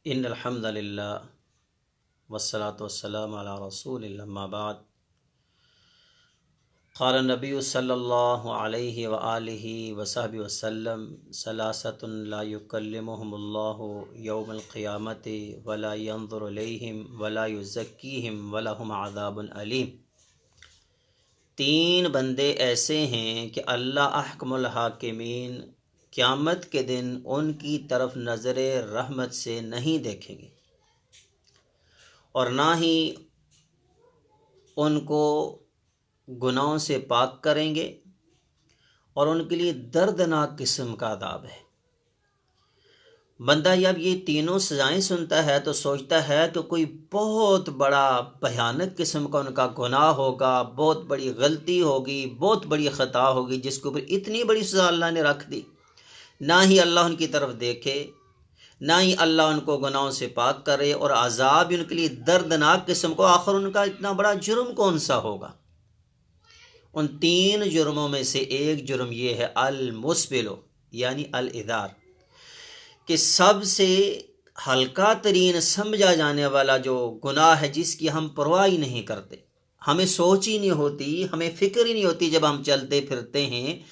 इन्नल हम्दुलिल्लाह वस्सलातु वस्सलामु अला रसूलिल्लाह अम्मा बाद। क़ाल नबी सल्लल्लाहु अलैहि व आलिहि व सहबिहि वसल्लम सलासतुन ला युकल्लिमुहुमुल्लाहु यौमल क़ियामति व ला यंज़ुरु इलैहिम व ला युज़क्कीहिम व लहुम अज़ाबुन अलीम। तीन बंदे ऐसे हैं कि अल्लाह अहकमुल हाकिमीन क़यामत के दिन उनकी तरफ नज़र रहमत से नहीं देखेंगे और ना ही उनको गुनाहों से पाक करेंगे और उनके लिए दर्दनाक किस्म का अदाब है। बंदा जब ये तीनों सजाएं सुनता है तो सोचता है कि कोई बहुत बड़ा भयानक किस्म का उनका गुनाह होगा, बहुत बड़ी गलती होगी, बहुत बड़ी ख़ता होगी जिसके ऊपर इतनी बड़ी सज़ा अल्लाह ने रख दी। ना ही अल्लाह उनकी तरफ देखे, ना ही अल्लाह उनको गुनाहों से पाक करे और अजाब भी उनके लिए दर्दनाक किस्म को। आखिर उनका इतना बड़ा जुर्म कौन सा होगा? उन तीन जुर्मों में से एक जुर्म ये है अल मुस्बिलो यानी अल इदार, कि सबसे हल्का तरीन समझा जाने वाला जो गुनाह है जिसकी हम परवाह ही नहीं करते, हमें सोच ही नहीं होती, हमें फिक्र ही नहीं होती जब हम चलते फिरते हैं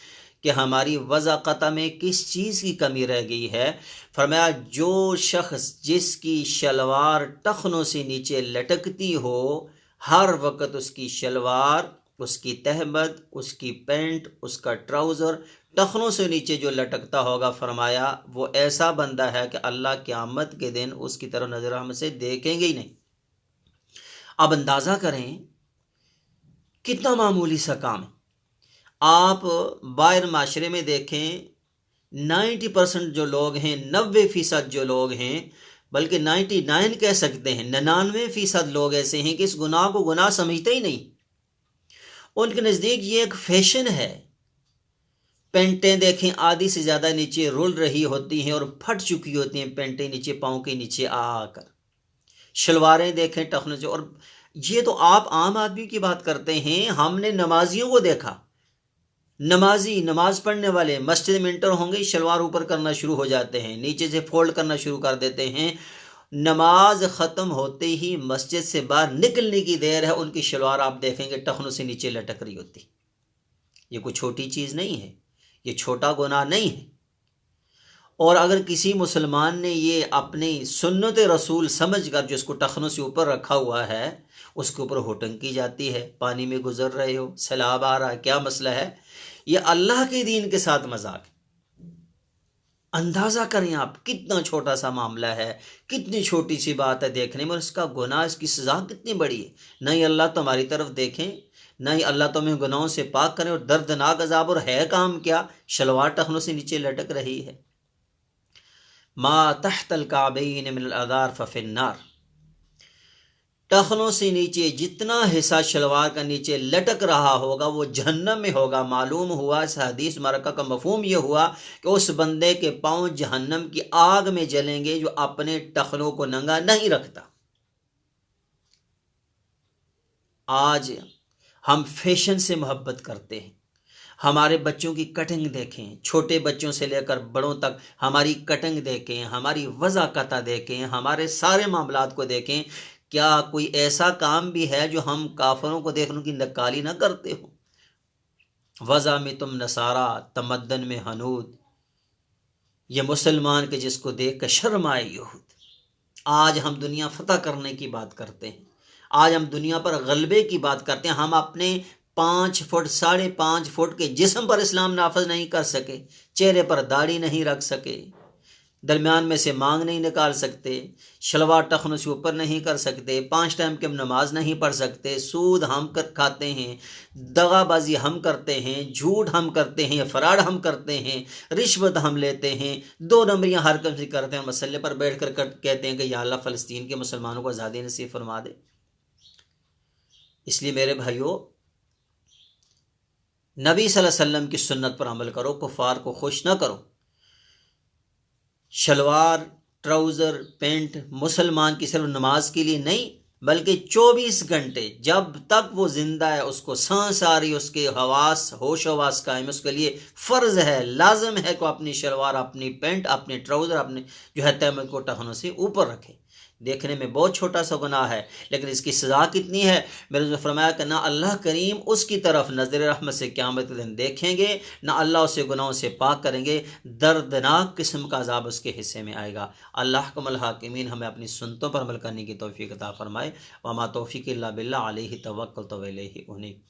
कि हमारी वज़ाक़ता में किस चीज़ की कमी रह गई है। फरमाया जो शख्स जिसकी शलवार टखनों से नीचे लटकती हो, हर वक्त उसकी शलवार, उसकी तहमद, उसकी पैंट, उसका ट्राउज़र टखनों से नीचे जो लटकता होगा, फरमाया वो ऐसा बंदा है कि अल्लाह क़यामत के दिन उसकी तरफ नज़र हम से देखेंगे ही नहीं। अब अंदाज़ा करें कितना मामूली सा काम है। आप बाहर माशरे में देखें 90% जो लोग हैं, 90% जो लोग हैं, बल्कि 99 कह सकते हैं, 99% लोग ऐसे हैं कि इस गुनाह को गुनाह समझते ही नहीं। उनके नज़दीक ये एक फैशन है। पेंटें देखें आधी से ज़्यादा नीचे रुल रही होती हैं और फट चुकी होती हैं, पेंटें नीचे पाँव के नीचे आकर। शलवारें देखें टखनों से। और ये तो आप आम आदमी की बात करते हैं, हमने नमाजियों को देखा। नमाजी, नमाज पढ़ने वाले मस्जिद में इंटर होंगे, शलवार ऊपर करना शुरू हो जाते हैं, नीचे से फोल्ड करना शुरू कर देते हैं। नमाज ख़त्म होते ही मस्जिद से बाहर निकलने की देर है, उनकी शलवार आप देखेंगे टखनों से नीचे लटक रही होती। ये कोई छोटी चीज़ नहीं है, ये छोटा गुनाह नहीं है। और अगर किसी मुसलमान ने ये अपनी सुन्नत रसूल समझकर जो इसको टखनों से ऊपर रखा हुआ है, उसके ऊपर होटंग की जाती है। पानी में गुजर रहे हो, सैलाब आ रहा है, क्या मसला है? ये अल्लाह के दीन के साथ मजाक है। अंदाज़ा करें आप कितना छोटा सा मामला है, कितनी छोटी सी बात है देखने में, और इसका गुनाह, इसकी सज़ा कितनी बड़ी है। नहीं अल्लाह तुम्हारी तरफ देखें, नहीं अल्लाह तुम्हें गुनाहों से पाक करें, और दर्दनाक अजाब। और है काम क्या? शलवार टखनों से नीचे लटक रही है। मा तहतल काबैन मिनल अज़ार फफिन्नार। टखनों से नीचे जितना हिस्सा शलवार का नीचे लटक रहा होगा वो जहन्नम में होगा। मालूम हुआ, इस हदीस मुबारका का मफहूम यह हुआ कि उस बंदे के पांव जहन्नम की आग में जलेंगे जो अपने टखनों को नंगा नहीं रखता। आज हम फैशन से मोहब्बत करते हैं। हमारे बच्चों की कटिंग देखें, छोटे बच्चों से लेकर बड़ों तक हमारी कटिंग देखें, हमारी वज़ाक़ता देखें, हमारे सारे मामलात को देखें। क्या कोई ऐसा काम भी है जो हम काफरों को देख उनकी नक्काली ना करते हो? वज़ा में तुम नसारा, तमद्दन में हनूद, ये मुसलमान के जिसको देख कर शर्म आए यहूद। आज हम दुनिया फतह करने की बात करते हैं, आज हम दुनिया पर गलबे की बात करते हैं। हम अपने 5 फुट 5.5 फुट के जिस्म पर इस्लाम नाफज नहीं कर सके, चेहरे पर दाढ़ी नहीं रख सके, दरमियान में से मांग नहीं निकाल सकते, शलवार टखनों से ऊपर नहीं कर सकते, 5 टाइम की हम नमाज नहीं पढ़ सकते, सूद हम खाते हैं, दगाबाजी हम करते हैं, झूठ हम करते हैं, फराड हम करते हैं, रिश्वत हम लेते हैं, 2 नंबरियाँ हर कम से करते हैं, मसले पर बैठ कर कहते हैं कि या अल्लाह फ़लस्तीन के मुसलमानों को आज़ादी नसीब फरमा दे। इसलिए मेरे भाइयों, नबी सल्लल्लाहु अलैहि वसल्लम की सुन्नत पर अमल करो, कुफ़ार को खुश ना करो। शलवार, ट्राउज़र, पेंट मुसलमान की सिर्फ नमाज के लिए नहीं, बल्कि 24 घंटे जब तक वो जिंदा है, उसको सांस आ रही, उसके हवास होश हवास कायम, उसके लिए फ़र्ज है, लाजम है कि अपनी शलवार, अपनी पेंट, अपने ट्राउज़र, अपने जो है तहमद को टखनों से ऊपर रखे। देखने में बहुत छोटा सा गुनाह है, लेकिन इसकी सज़ा कितनी है। मेरे ने फरमाया कि ना अल्लाह करीम उसकी तरफ नज़र रहमत से क़यामत के दिन देखेंगे, ना अल्लाह उसे गुनाहों से पाक करेंगे, दर्दनाक किस्म का अज़ाब उसके हिस्से में आएगा। अल्लाह कमल हाकिमीन हमें अपनी सुन्नतों पर अमल करने की तौफ़ीक़ अता फ़रमाए। वमा तौफ़ीक़ इल्ला बिल्लाह अलैहि तवक्कलतु व इलैहि उनीब।